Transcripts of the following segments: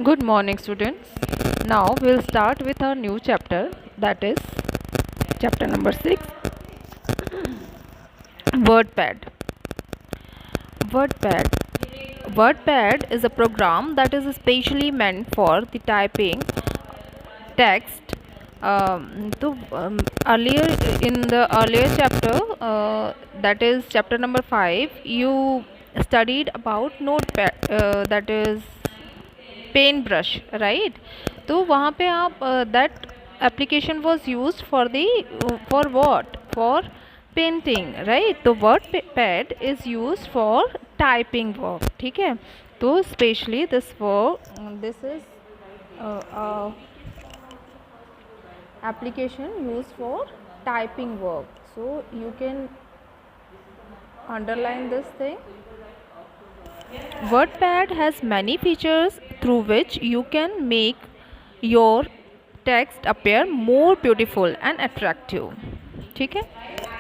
Good morning, students. Now we'll start with our new chapter, that is chapter number 6, WordPad. WordPad. WordPad is a program that is especially meant for the typing text. Earlier in the earlier chapter, that is chapter number 5, you studied about Notepad, that is pen brush right. तो वहाँ पे आप that application was use for what for painting right. तो WordPad is use for typing work. ठीक है. तो specially this is application used for typing work. So you can underline this thing. WordPad has many features through which you can make your text appear more beautiful and attractive. ठीक है.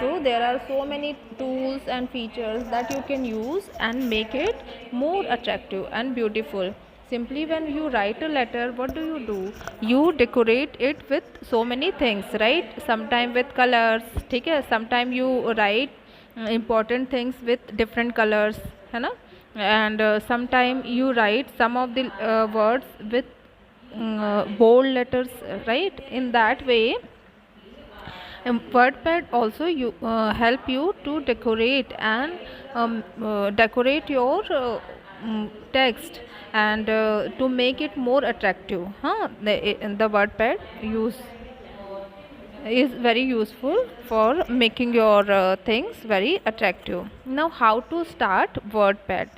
So there are so many tools and features that you can use and make it more attractive and beautiful. Simply when you write a letter, what do? You decorate it with so many things, right? Sometime with colors. ठीक है. Sometime you write important things with different colors, है ना. And sometime you write some of the words with bold letters, right? In that way, WordPad also help you to decorate your text and to make it more attractive. The WordPad use is very useful for making your things very attractive. Now, how to start WordPad?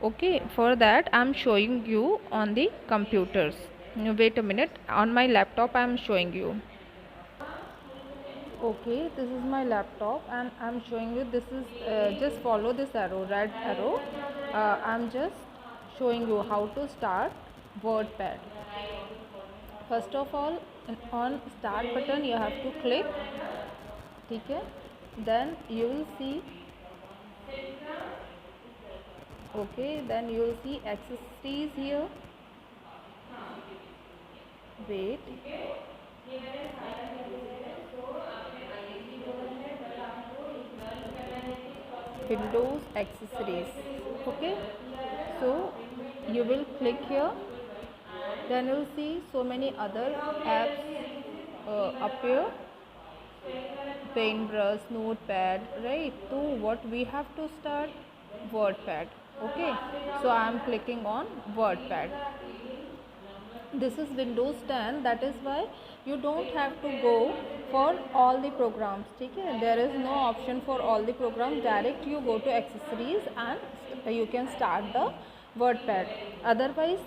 Okay, for that I am showing you on the computers. Wait a minute, on my laptop I am showing you. Okay, this is my laptop and I'm showing you. This is just follow this arrow, red arrow. I'm just showing you how to start WordPad. First of all, on start button you have to click. ठीक है. Then you will see. Okay, then you will see accessories here. Wait. Windows accessories. Okay, so you will click here. Then you will see so many other apps appear. Paintbrush, Notepad, right? So what we have to start? WordPad. Okay, so I am clicking on WordPad. This is Windows 10, that is why you don't have to go for all the programs. ठीक है. There is no option for all the programs. Direct you go to accessories and you can start the WordPad. Otherwise,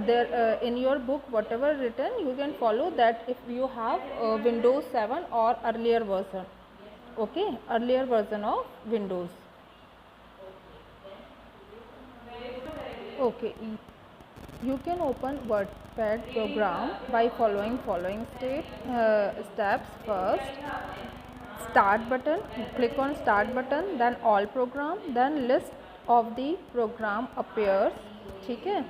there in your book whatever written you can follow that if you have Windows 7 or earlier version. Okay, earlier version of Windows. Okay, you can open WordPad program by following steps. First, start button. Click on start button, then all program, then list of the program appears. ठीक है.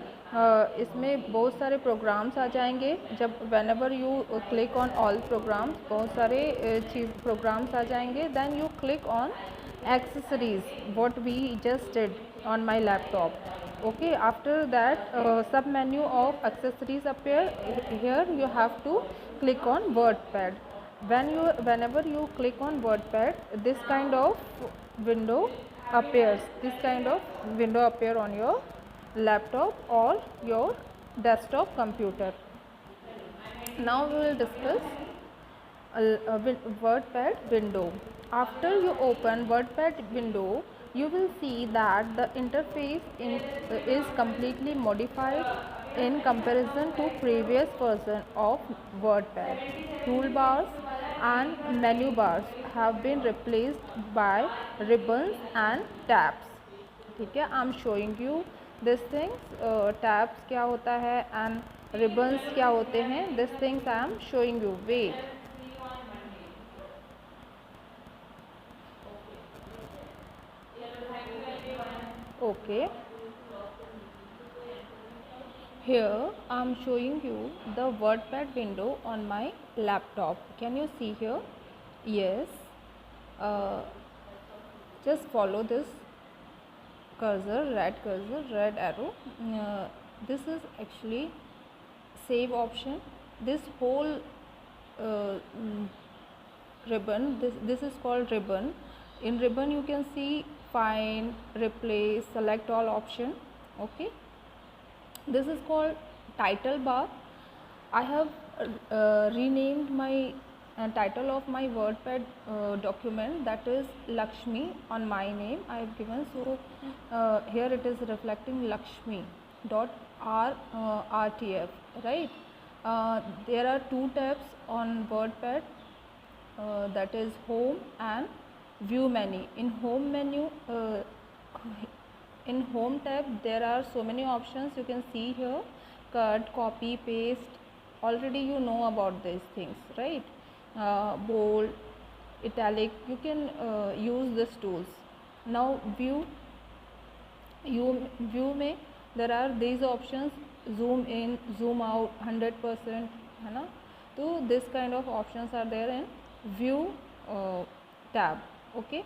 इसमें बहुत सारे programmes आ जाएंगे. जब whenever you click on all programs, बहुत सारे programmes आ जाएंगे. Then you click on accessories, what we just did on my laptop. Okay, after that sub menu of accessories appear. Here you have to click on WordPad. Whenever you click on WordPad, this kind of window appears. This kind of window appear on your laptop or your desktop computer. Now we will discuss WordPad window. After you open WordPad window, you will see that the interface is completely modified in comparison to previous version of WordPad. Toolbars and menu bars have been replaced by ribbons and tabs. ठीक है. I am showing you these things. Tabs क्या होता है and ribbons क्या होते हैं. These things I am showing you. Wait. Okay, Here I am showing you the WordPad window on my laptop. Can you see here? Yes. Uh, just follow this cursor, red arrow. This is actually save option. This whole ribbon, this is called ribbon. In ribbon you can see find, replace, select all option. Okay, this is called title bar. I have renamed my title of my WordPad document, that is Lakshmi, on my name I have given. So here it is reflecting Lakshmi dot RTF, right? There are two tabs on WordPad, that is home and view menu. In home menu, in home tab there are so many options. You can see here cut, copy, paste. Already you know about these things, right? Bold, italic, you can use these tools. Now view में there are these options, zoom in, zoom out, 100%, है ना? तो this kind of options are there in view tab. Okay,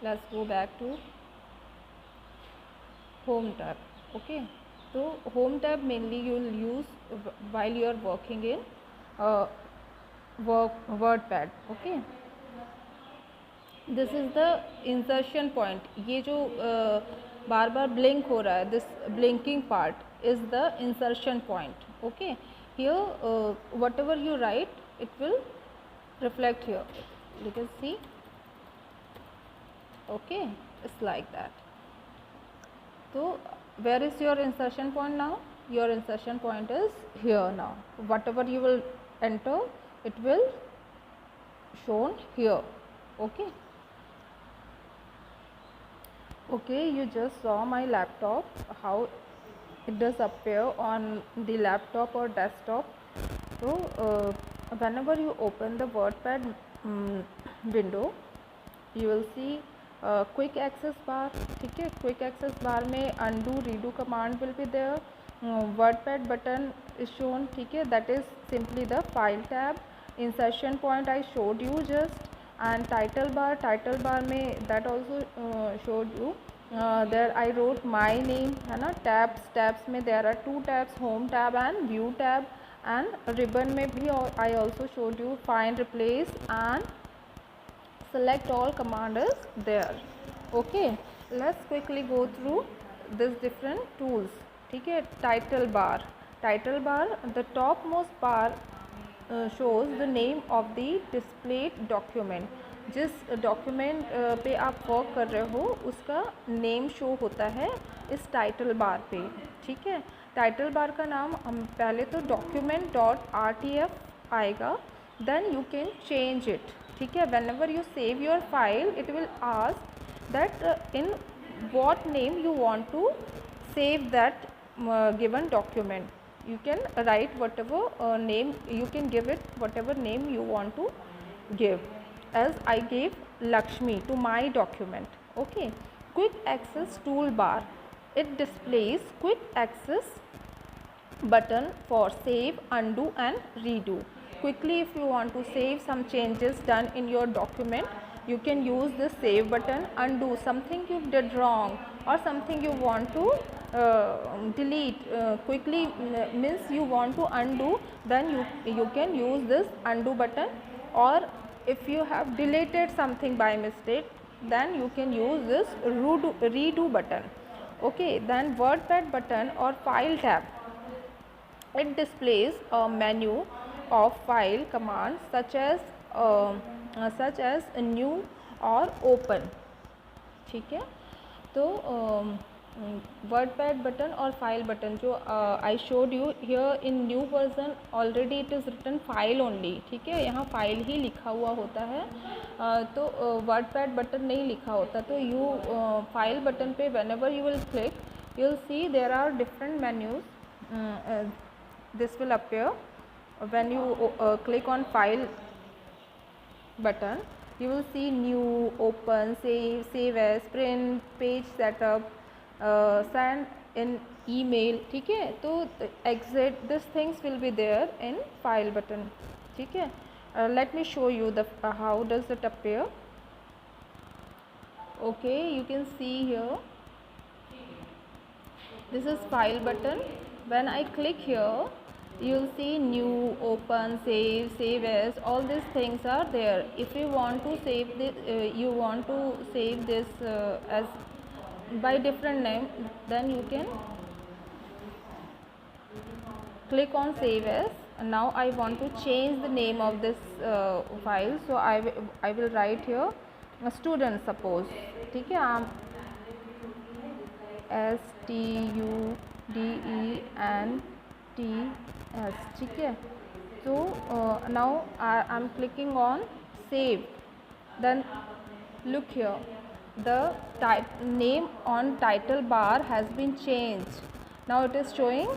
let's go back to home tab. Okay, so home tab mainly you will use while you are working in WordPad. Okay, this is the insertion point. ये जो बार बार blink हो रहा है, this blinking part is the insertion point. Okay, here whatever you write it will reflect here. You can see. Okay, it's like that. So where is your insertion point now? Your insertion point is here now. Whatever you will enter, it will shown here. Okay. Okay, you just saw my laptop, how it does appear on the laptop or desktop. So whenever you open the WordPad window, you will see quick access bar. ठीक है, quick access bar में undo, redo command will be there. WordPad button is shown. ठीक है, that is simply the file tab. Insertion point I showed you just, and title bar में that also showed you. There I wrote my name, है ना? tabs में there are two tabs, home tab and view tab, and ribbon में भी I also showed you find, replace and select all command is there. Okay, let's quickly go through this different tools. ठीक है, title bar, the topmost bar shows the name of the displayed document. जिस document पे आप work कर रहे हो उसका name show होता है इस टाइटल बार पे. ठीक है, टाइटल बार का नाम हम पहले तो document.rtf आएगा, then you can change it. ठीक है, when you save your file it will ask that in what name you want to save that given document. You can write whatever name, you can give it whatever name you want to give, as I gave Lakshmi to my document. Okay, quick access toolbar, it displays quick access button for save, undo and redo. Quickly, if you want to save some changes done in your document, you can use this save button. Undo something you did wrong or something you want to delete quickly, means you want to undo, then you can use this undo button. Or if you have deleted something by mistake, then you can use this redo button. Okay, then WordPad button or file tab, it displays a menu of file commands such as new or open. ठीक है, तो WordPad button और file button जो I showed you here in new version, already it is written file only. ठीक है, यहाँ file ही लिखा हुआ होता है, तो WordPad button नहीं लिखा होता. तो file button पे whenever you will click, you will see there are different menus. This will appear when you click on file button. You will see new, open, save as, print, page setup, in email, ठीक है. तो exit this things will be there in file button, ठीक है. Let me show you the how does it appear. Okay, you can see here, this is file button. When I click here, you'll see new, open, save as, all these things are there. If you want to save this, as by different name, then you can click on save as. Now I want to change the name of this file, so I will write here student, suppose, ठीक है. आप STUDENTS, ठीक है. So now I'm clicking on save. Then look here, the name on title bar has been changed. Now it is showing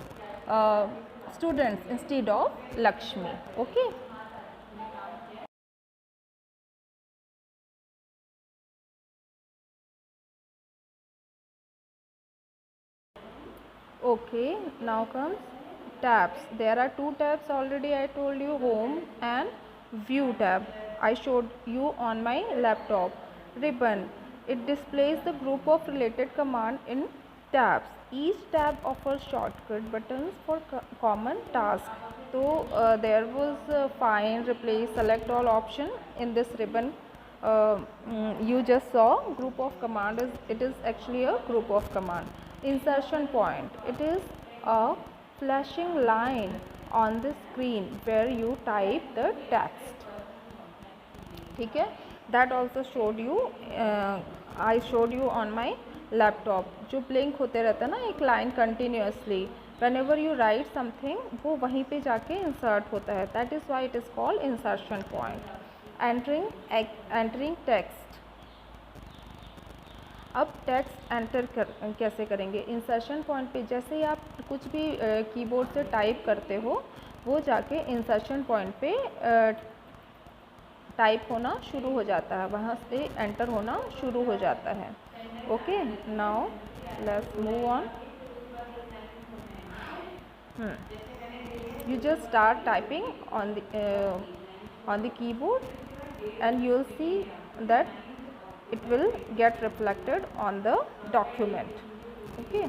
students instead of Lakshmi. Okay. Okay, now comes tabs. There are two tabs already, I told you, home and view tab. I showed you on my laptop. Ribbon, it displays the group of related command in tabs. Each tab offers shortcut buttons for common tasks. So there was find, replace, select all option in this ribbon. You just saw group of command it is actually a group of command. Insertion point, it is a flashing line on the screen where you type the text, ठीक है. That also showed you, I showed you on my laptop. जो blink होते रहता है ना एक line continuously, whenever you write something, वो वहीं पे जाके इंसर्ट होता है. That is why it is called insertion point. Entering text. अब टेक्स्ट एंटर कैसे करेंगे. इंसर्शन पॉइंट पे जैसे ही आप कुछ भी कीबोर्ड से टाइप करते हो, वो जाके इंसर्शन पॉइंट पे टाइप होना शुरू हो जाता है, वहाँ से एंटर होना शुरू हो जाता है. Okay, now let's move on. You just start typing on the keyboard, and you will see that it will get reflected on the document. Okay,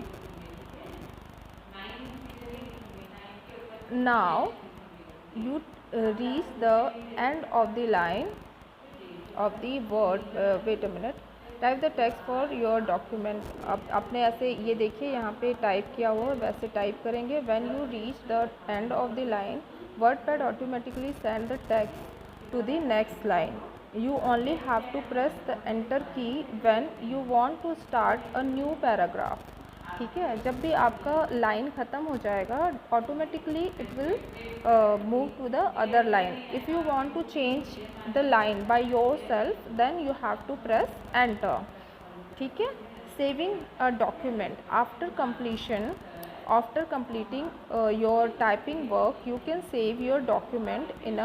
now you reach the end of the line of the word. Wait a minute, type the text for your document. अब आपने ऐसे ये देखिए यहाँ पे type किया हुआ है, वैसे टाइप करेंगे. When you reach the end of the line, WordPad automatically send the text to the next line. You only have to press the enter key when you want to start a new paragraph. ठीक है, जब भी आपका line ख़त्म हो जाएगा, automatically it will move to the other line. If you want to change the line by yourself, then you have to press enter. ठीक है. Saving a document after completion. After completing your typing work, you can save your document in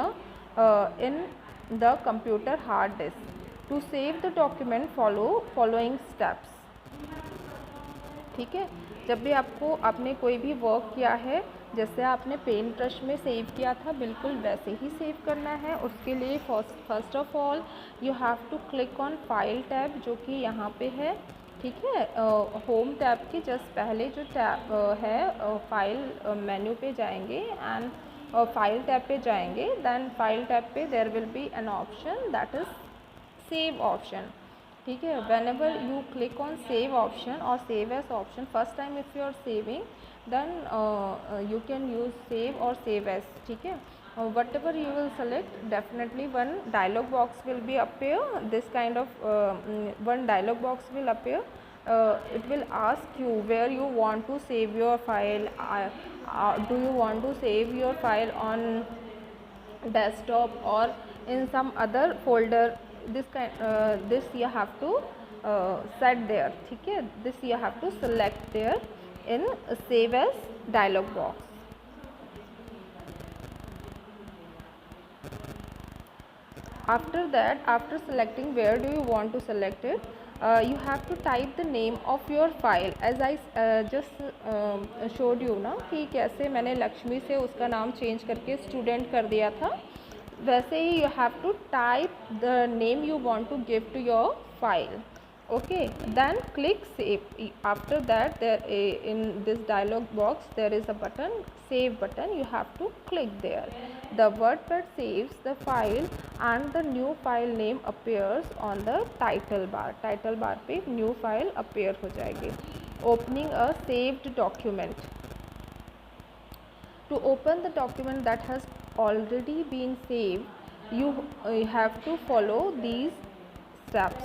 the computer hard disk. To save the document, follow following steps. ठीक है. जब भी आपने कोई भी work किया है, जैसे आपने पेन ब्रश में सेव किया था, बिल्कुल वैसे ही सेव करना है. उसके लिए first of all you have to click on file tab, जो कि यहाँ पे है. ठीक है. होम टैब के जस्ट पहले जो टैब है, फाइल मेन्यू पे जाएंगे एंड फाइल टैब पे जाएंगे. देन फाइल टैब पे there will be an option that is save option. ठीक है. whenever you click on save option or save as option, first time if you are saving, then you can use save or save as. ठीक है. Whatever you will select, definitely one dialog box will be appear. This kind of one dialog box will appear. It will ask you where you want to save your file. Do you want to save your file on desktop or in some other folder? This you have to set there. ठीक है. This you have to select there in save as dialog box. After that, after selecting where do you want to select it, you have to type the name of your file as I just showed you ना कि कैसे मैंने लक्ष्मी से उसका नाम change करके student कर दिया था, वैसे ही you have to type the name you want to give to your file. Okay, then click save. After that, there in this dialog box there is a button, save button. You have to click there. The WordPad saves the file and the new file name appears on the title bar. Title bar पे new file appear हो जाएगी. Opening a saved document. To open the document that has already been saved, you have to follow these steps.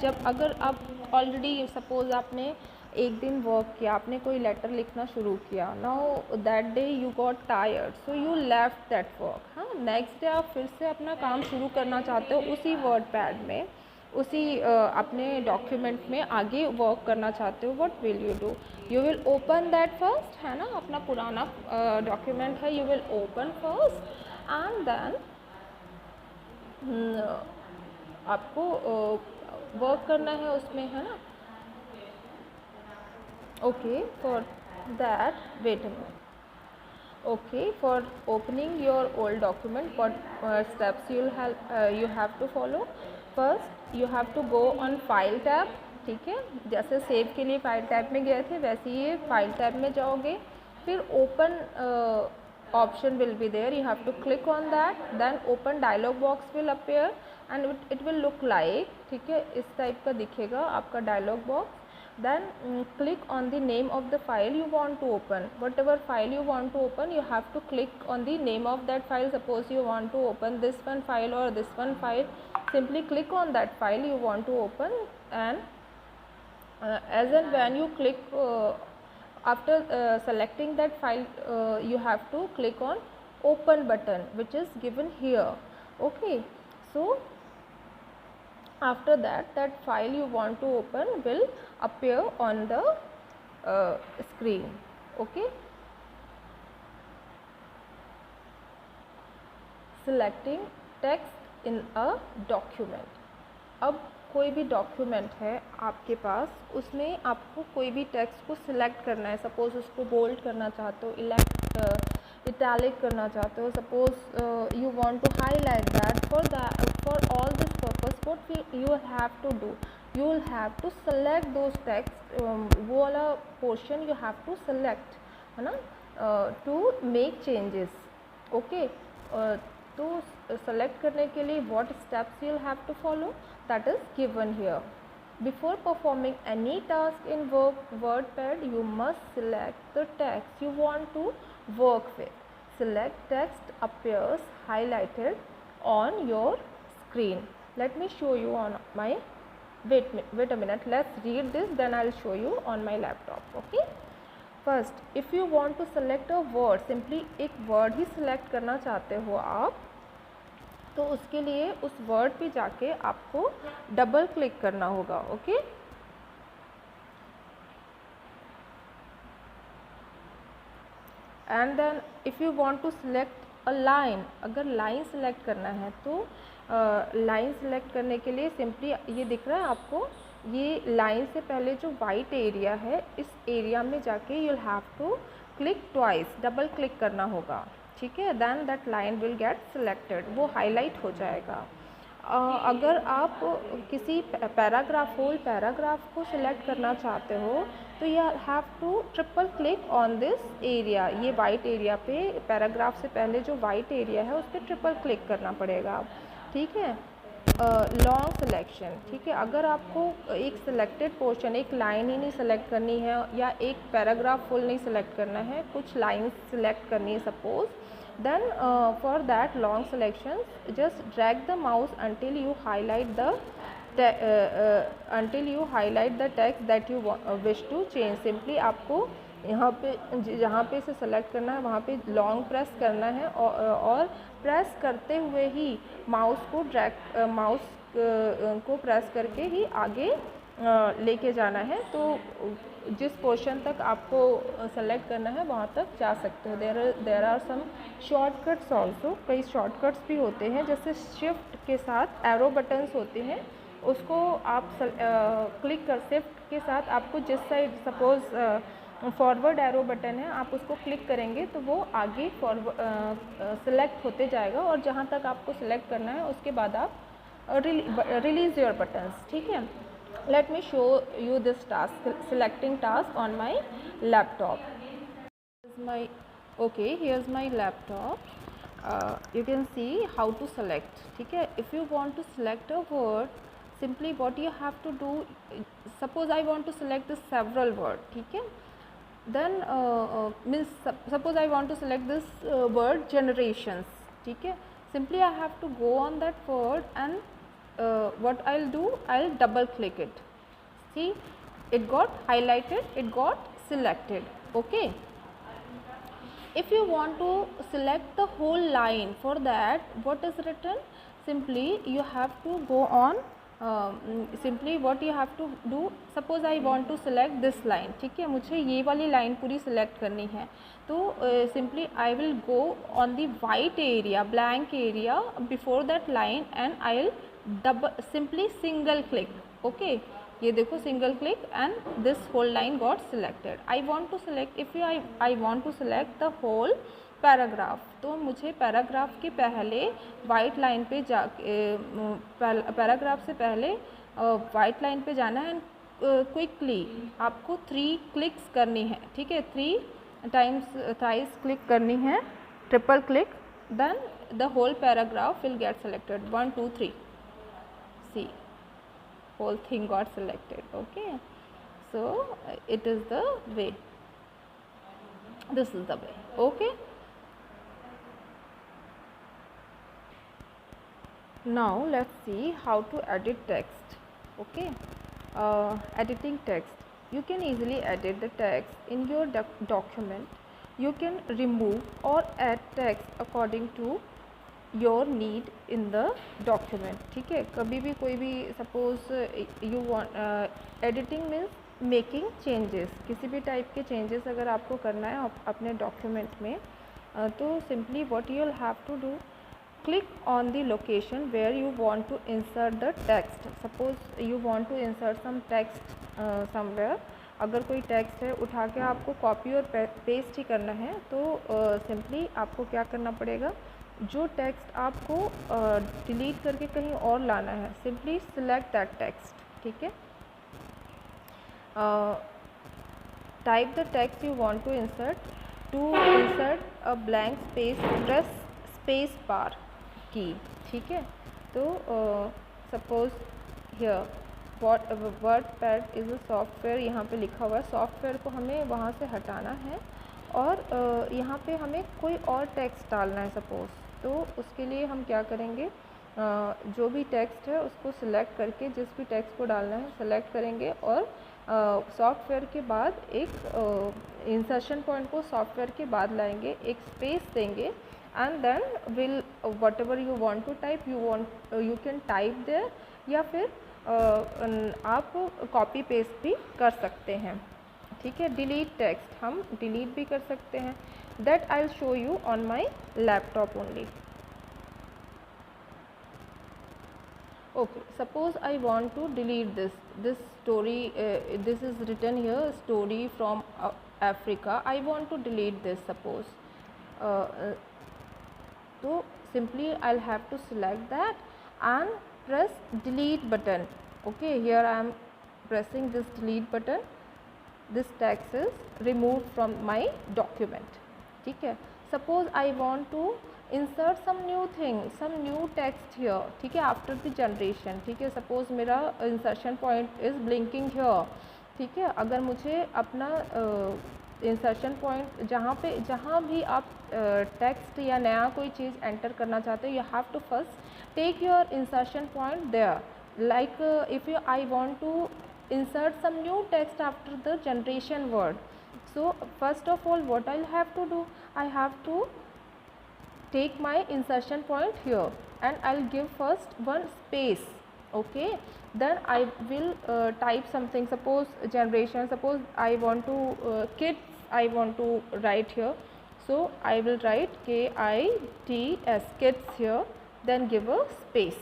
जब अगर आप already suppose आपने एक दिन work किया, आपने कोई लेटर लिखना शुरू किया, now that day you got tired so you left that work, हाँ नेक्स्ट डे आप फिर से अपना काम शुरू करना चाहते हो उसी वर्ड पैड में, उसी अपने डॉक्यूमेंट में आगे वर्क करना चाहते हो, what will you do, you will open that first, है ना, अपना पुराना डॉक्यूमेंट है, you will open first and then आपको वर्क करना है उसमें, है ना. Okay, for that wait a minute. Okay, for opening your old document, what steps you have to follow. First you have to go on file tab. ठीक है, जैसे save के लिए फाइल टैब में गए थे वैसे ही फाइल टैब में जाओगे, फिर open option will be there, you have to click on that, then open dialog box will appear and it will look like, ठीक है, इस टाइप का दिखेगा आपका dialog box. Then click on the name of the file you want to open. Whatever file you want to open, you have to click on the name of that file. Suppose you want to open this one file or this one file, simply click on that file you want to open, and as and when you click after selecting that file, you have to click on open button which is given here. Okay, so after that file you want to open will appear on the screen. Okay, selecting text in a document. अब कोई भी document है आपके पास, उसमें आपको कोई भी text को सिलेक्ट करना है, सपोज उसको बोल्ड करना चाहते हो, इटैलिक करना चाहते हो, suppose you want to highlight that, for all this purpose what you have to do, you will have to select those text, वो वाला portion you have to select, है ना, टू मेक चेंजेस. ओके, तो select करने के लिए what steps you will have to follow, that is given here. Before performing any task in WordPad, you must select the text you want to work with. Select text appears highlighted on your screen. Let me show you on my wait a minute, let's read this, then I'll show you on my laptop. Okay, first if you want to select a word, simply एक word ही select करना चाहते हो आप, तो उसके लिए उस word पे जाके आपको डबल क्लिक करना होगा. Okay, and then if you want to select a line, अगर लाइन सेलेक्ट करना है तो लाइन सेलेक्ट करने के लिए सिंपली ये दिख रहा है आपको, ये लाइन से पहले जो वाइट एरिया है, इस एरिया में जाके you have to click twice, double click करना होगा. ठीक है, then that line will get selected, वो हाईलाइट हो जाएगा. अगर आप किसी होल पैराग्राफ को सिलेक्ट करना चाहते हो तो you have to triple click on this area, ये वाइट एरिया पे, पैराग्राफ से पहले जो वाइट एरिया है उस पर ट्रिपल क्लिक करना पड़ेगा. ठीक है, लॉन्ग सिलेक्शन. ठीक है, अगर आपको एक सिलेक्टेड पोर्शन, एक लाइन ही नहीं सेलेक्ट करनी है या एक पैराग्राफ फुल नहीं सेलेक्ट करना है, कुछ लाइन सेलेक्ट करनी है suppose, then for that long selections just drag the mouse until you highlight the text that you wish to change. simply आपको यहाँ पे जहाँ पे से सेलेक्ट करना है वहाँ पे लॉन्ग प्रेस करना है और प्रेस करते हुए ही माउस को प्रेस करके ही आगे लेके जाना है. तो जिस पोर्शन तक आपको सेलेक्ट करना है वहाँ तक जा सकते हो. There are some shortcuts also, कई शॉर्टकट्स भी होते हैं, जैसे शिफ्ट के साथ एरो बटन्स होते हैं, उसको आप क्लिक कर शिफ्ट के साथ आपको जिस side suppose forward arrow button है, आप उसको क्लिक करेंगे तो वो आगे फॉरवर्ड सिलेक्ट होते जाएगा, और जहाँ तक आपको सिलेक्ट करना है उसके बाद आप रिलीज़ योर बटन्स, ठीक है। Let me show you this task, selecting task on my laptop. My okay, here's my laptop. You can see how to select, ठीक है। If you want to select a word, simply what you have to do, suppose I want to select the several word, ठीक है, then means suppose I want to select this word generations, ठीक है, simply I have to go on that word and what I'll do, I'll double click it, see it got highlighted, it got selected, okay। If you want to select the whole line, for that what is written, simply you have to go on simply what you have to do, suppose I want to select this line, ठीक है, मुझे ये वाली line पूरी select करनी है, तो simply I will go on the white area, blank area before that line and I will double simply single click, okay। ये देखो single click and this whole line got selected. I want to select, if you I want to select the whole paragraph, तो मुझे paragraph के पहले white line पे जा paragraph से पहले वाइट लाइन पे जाना है एंड क्विकली आपको 3 क्लिक्स करनी है, ठीक है, 3 टाइम्स थ्राइस क्लिक करनी है, triple click, then the whole paragraph will get selected, 1 2 3, see whole thing got selected, okay। So it is the way, this is the way, okay। Now let's see how to edit text, okay। Editing text, you can easily edit the text in your document, you can remove or add text according to your need in the document, ठीक है। कभी भी कोई भी suppose you want editing means making changes, किसी भी type के changes अगर आपको करना है अपने डॉक्यूमेंट में, तो simply what you will have to do, click on the location where you want to insert the text, suppose you want to insert some text somewhere, अगर कोई टेक्स्ट है उठा के आपको कॉपी और पेस्ट ही करना है, तो सिंपली आपको क्या करना पड़ेगा, जो टेक्स्ट आपको डिलीट करके कहीं और लाना है, सिंपली सिलेक्ट दैट टेक्स्ट, ठीक है। Type the text you want to insert a blank space, press space bar key, ठीक है। तो suppose here WordPad is a software, यहाँ पे लिखा हुआ है, सॉफ्टवेयर को हमें वहाँ से हटाना है और यहाँ पे हमें कोई और टेक्स्ट डालना है सपोज़, तो उसके लिए हम क्या करेंगे, जो भी टेक्स्ट है उसको सिलेक्ट करके जिस भी टेक्स्ट को डालना है सेलेक्ट करेंगे और सॉफ्टवेयर के बाद एक इंसर्शन पॉइंट को सॉफ्टवेयर के बाद लाएंगे, एक स्पेस देंगे and then will whatever you want to type you can type there, या फिर आप कॉपी पेस्ट भी कर सकते हैं, ठीक है। डिलीट टेक्स्ट हम डिलीट भी कर सकते हैं, that I will show you on my laptop only, okay. Suppose I want to delete this story, this is written here story from Africa, I want to delete this suppose, तो simply I will have to select that and press delete button, okay, here I am pressing this delete button, this text is removed from my document, ठीक है। suppose I want to insert some new thing, some new text here, ठीक है, after the generation, ठीक है। suppose मेरा insertion point is blinking here, ठीक है। अगर मुझे अपना इंसर्शन पॉइंट जहाँ भी आप टेक्स्ट या नया कोई चीज़ एंटर करना चाहते हो, you have to first take your insertion point there, like if I want to insert some new text after the generation word, so first of all what I'll have to do, I have to take my insertion point here and I'll give first one space, okay, then I will type something, suppose generation, suppose I want to kids, I want to write here, so I will write KITS, kids here, then give a space,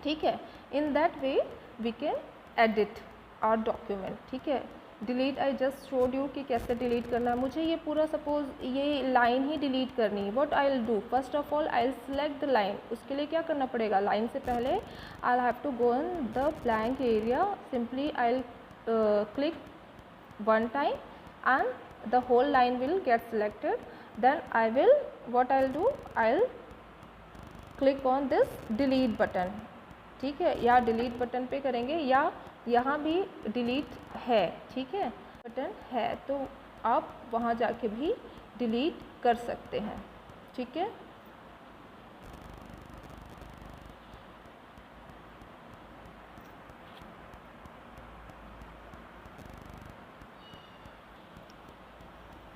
ठीक है। In that way we can edit our document, ठीक है। Delete I just showed you कि कैसे delete करना है। मुझे ये पूरा सपोज ये लाइन ही डिलीट करनी है, what I will do, first of all I will select the line. उसके लिए क्या करना पड़ेगा, लाइन से पहले I have to go in the blank area, simply I will click one time and the whole line will get selected. Then I will, what I'll do, I'll click on this delete button, ठीक है। या delete button पे करेंगे या यहाँ भी delete है, ठीक है, बटन है तो आप वहाँ जाके भी डिलीट कर सकते हैं, ठीक है।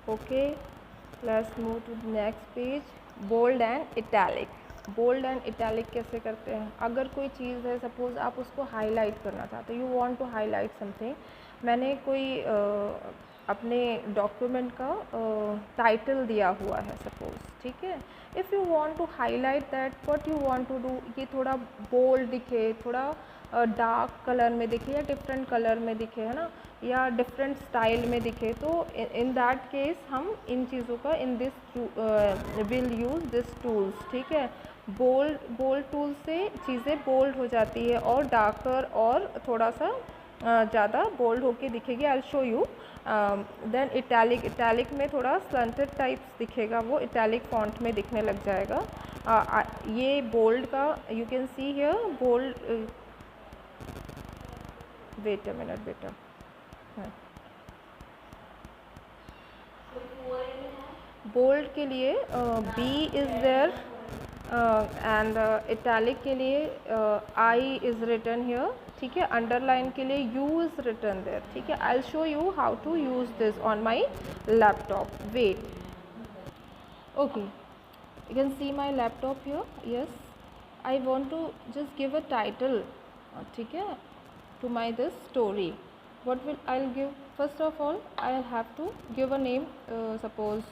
Okay, let's move to the next page. Bold and italic. Bold and italic कैसे करते हैं, अगर कोई चीज़ है सपोज़ आप उसको हाईलाइट करना चाहते हो, you want to highlight something. मैंने कोई अपने डॉक्यूमेंट का टाइटल दिया हुआ है सपोज़, ठीक है। If you want to highlight that, what you want to do, ये थोड़ा बोल्ड दिखे, थोड़ा डार्क कलर में दिखे या डिफरेंट कलर में दिखे, है ना, या डिफरेंट स्टाइल में दिखे, तो इन दैट केस हम इन चीज़ों का in this will use this tools, ठीक है। बोल्ड टूल से चीज़ें बोल्ड हो जाती है और डार्कर और थोड़ा सा ज़्यादा बोल्ड होके दिखेगी। I will show you. Then italic में थोड़ा स्लंटेड टाइप्स दिखेगा, वो इटैलिक फॉन्ट में दिखने लग जाएगा। ये बोल्ड का you can see here bold, wait a minute बेटा, बोल्ड के लिए B is there and italic के लिए आई इज़ रिटन हियर, ठीक है। अंडरलाइन के लिए यू इज़ रिटन देयर, ठीक है। I will show you how to use this on my laptop, wait. Okay, you can see my laptop here. Yes, I want to just give a title, ठीक है, to my this story. What will I'll give, first of all I'll have to give a name, suppose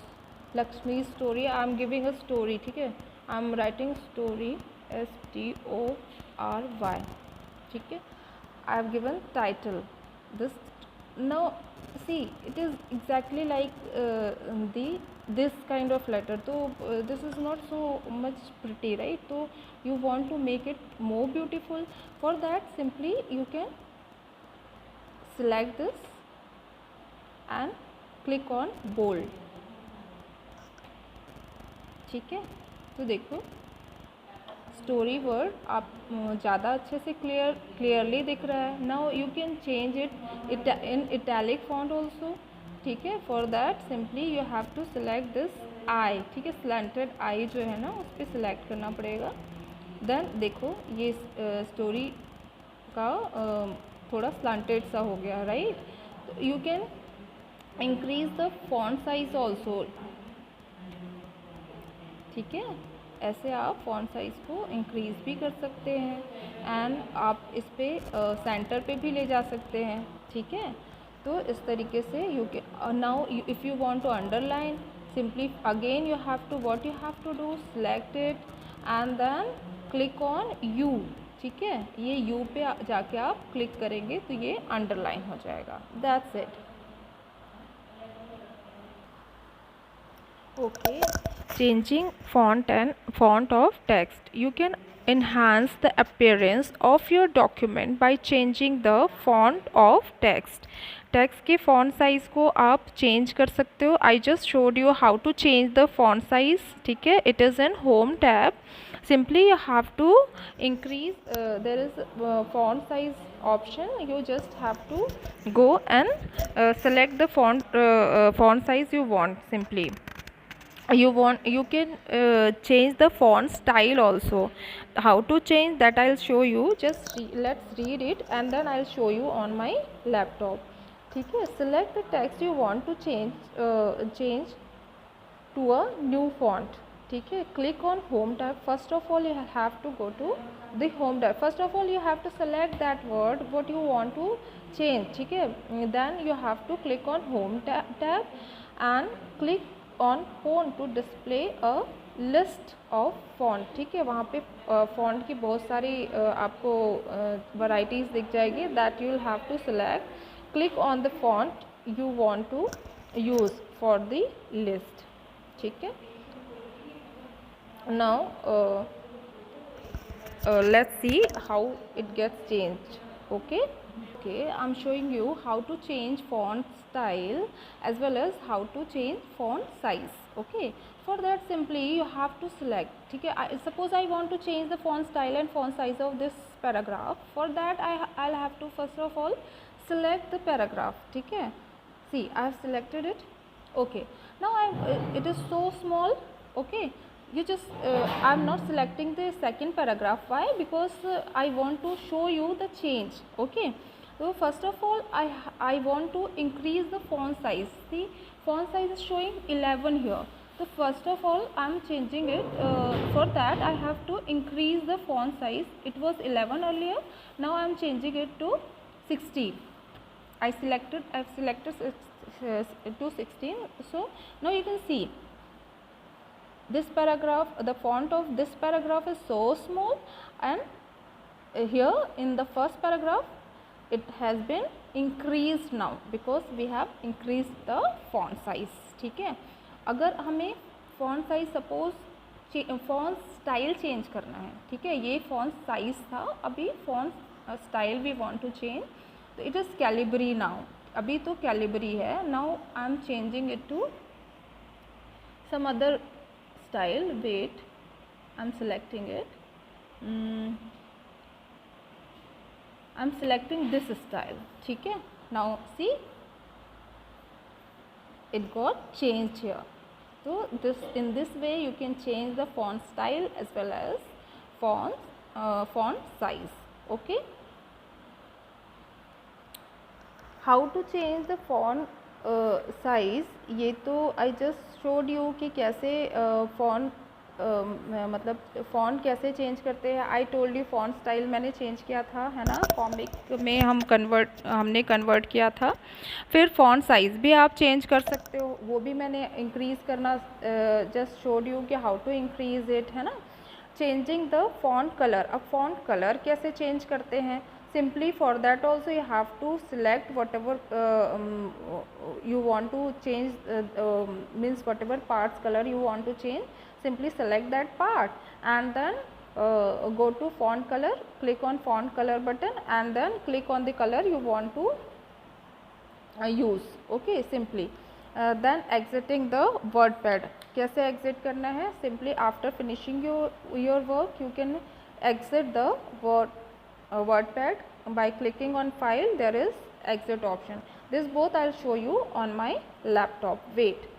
Lakshmi's story. I am giving a story, ठीक है। I am writing story, STORY, ठीक है। I have given title this. Now see, it is exactly like this kind of letter, so this is not so much pretty, right? So you want to make it more beautiful, for that simply you can select this and click on bold, ठीक है। तो देखो story word आप ज़्यादा अच्छे से clearly दिख रहा है। Now you can change it in italic font also, ठीक है। For that simply you have to select this I, ठीक है। स्लैंटेड आई जो है ना उस पर सिलेक्ट करना पड़ेगा। देन देखो ये स्टोरी का थोड़ा स्लैंटेड सा हो गया, right. You can increase the font size also, ठीक है। ऐसे आप फॉन्ट साइज़ को इंक्रीज़ भी कर सकते हैं एंड आप इस पर सेंटर पे भी ले जा सकते हैं, ठीक है। तो इस तरीके से you can now if you want to underline, simply again you have to what you have to do, select it and then click on U, ठीक है। ये यू पे जाके आप क्लिक करेंगे तो ये अंडरलाइन हो जाएगा, that's it. Okay, changing font and font of text. You can enhance the appearance of your document by changing the font of text. Text के फॉन्ट साइज़ को आप चेंज कर सकते हो। I just showed you how to change the font size, ठीक है। It is in home tab, simply you have to increase, there is font size option, you just have to go and select the font size you want. Simply you can change the font style also. How to change that I'll show you, just let's read it and then I'll show you on my laptop, ठीक है। select the text you want to change to a new font, ठीक है। click on home tab. First of all you have to go to the home tab. First of all you have to select that word what you want to change, ठीक है। then you have to click on home tab and click on phone to display a list of font, ठीक है, वहाँ पे font की बहुत सारी आपको वैराइटीज़ दिख जाएगी, that you will have to select, click on the font you want to use for the list, ठीक है। Now let's see how it gets changed. Okay, I'm showing you how to change font style as well as how to change font size. Okay, for that simply you have to select, ठीक है, suppose I want to change the font style and font size of this paragraph. For that I'll have to first of all select the paragraph, ठीक है, see I have selected it. Okay, now it is so small. Okay, you just I'm not selecting the second paragraph. Why? Because I want to show you the change. Okay, so first of all I want to increase the font size. See, font size is showing 11 here. So first of all I'm changing it. For that I have to increase the font size. It was 11 earlier, now I'm changing it to 16. I've selected to 16. So now you can see this paragraph, the font of this paragraph is so small, and here in the first paragraph it has been increased now because we have increased the font size, ठीक है। अगर हमें font size suppose font style change करना है, ठीक है, ये font size था, अभी font style we want to change, तो it is Calibri now, अभी तो Calibri है, now I am changing it to some other style. Wait, I'm selecting it. I'm selecting this style, ठीक है। Now see, it got changed here. So in this way you can change the font style as well as font size. Okay, how to change the font size, ये तो I just showed you कि कैसे font मतलब font कैसे change करते हैं। I told you font style मैंने change किया था, है ना, कॉमिक में हमने कन्वर्ट किया था। फिर फ़ॉन्ट साइज़ भी आप चेंज कर सकते हो, वो भी मैंने इंक्रीज़ करना जस्ट शोड यू कि हाउ टू इंक्रीज़ इट, है ना। चेंजिंग द फ़ॉन्ट कलर, अब फ़ॉन्ट कलर कैसे चेंज करते हैं, simply for that also you have to select whatever you want to change, means whatever parts color you want to change, simply select that part and then go to font color, click on font color button and then click on the color you want to use. Okay, simply then exiting the WordPad, कैसे exit करना है, simply after finishing your work you can exit the WordPad by clicking on file, there is exit option. This both I'll show you on my laptop. Wait,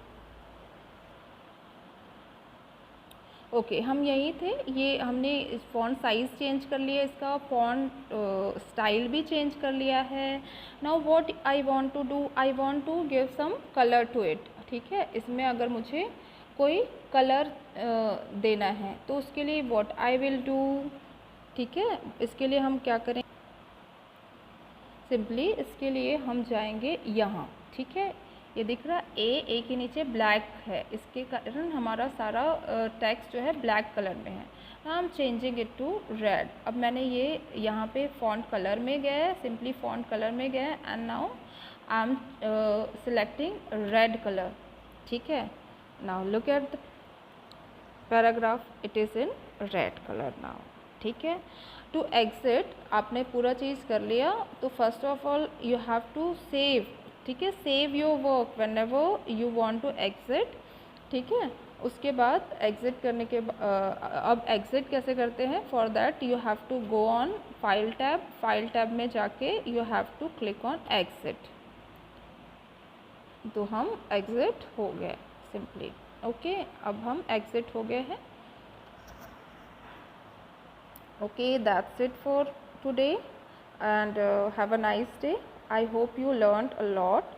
okay हम यही थे, ये हमने इस font size change कर लिया, इसका font style भी चेंज कर लिया है। Now what I want to do, I want to give some colour to it, ठीक है, इसमें अगर मुझे कोई कलर देना है तो उसके लिए व्हाट आई विल डू, ठीक है, इसके लिए हम क्या करें, सिंपली इसके लिए हम जाएंगे यहाँ, ठीक है, ये दिख रहा ए के नीचे ब्लैक है, इसके कारण हमारा सारा टेक्स्ट जो है ब्लैक कलर में है। I am changing it to red. अब मैंने ये यहाँ पे फॉन्ट कलर में गया, सिंपली फॉन्ट कलर में गया and now I am selecting red colour, ठीक है। Now look at the paragraph, it is in red colour now, ठीक है। टू एग्जिट आपने पूरा चीज़ कर लिया, तो first of all you have to save, ठीक है, save your work whenever you want to exit, ठीक है। उसके बाद एग्जिट करने के अब एग्जिट कैसे करते हैं, for that you have to go on file tab में जाके you have to click on exit, तो हम एग्जिट हो गए सिंपली। ओके, अब हम एग्जिट हो गए हैं। Okay, that's it for today and have a nice day. I hope you learned a lot.